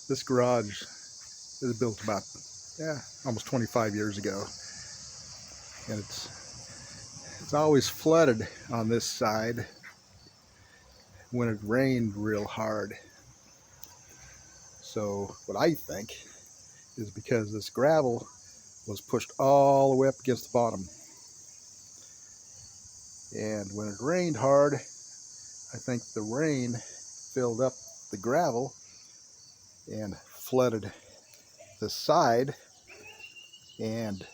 This garage was built about almost 25 years ago, and it's always flooded on this side when it rained real hard. So what I think is because this gravel was pushed all the way up against the bottom, and when it rained hard, I think the rain filled up the gravel and flooded the side and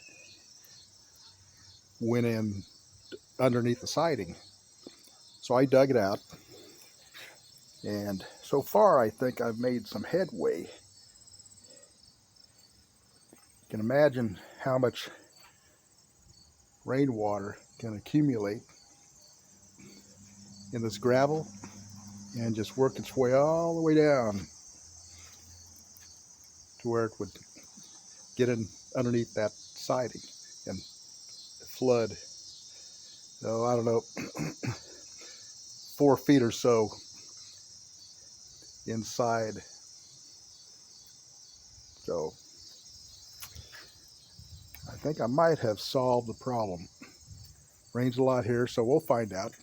went in underneath the siding. So I dug it out, and so far I think I've made some headway. You can imagine how much rainwater can accumulate in this gravel and just work its way all the way down to where it would get in underneath that siding and flood. So I don't know, 4 feet or so inside. So I think I might have solved the problem. Rains a lot here, so we'll find out.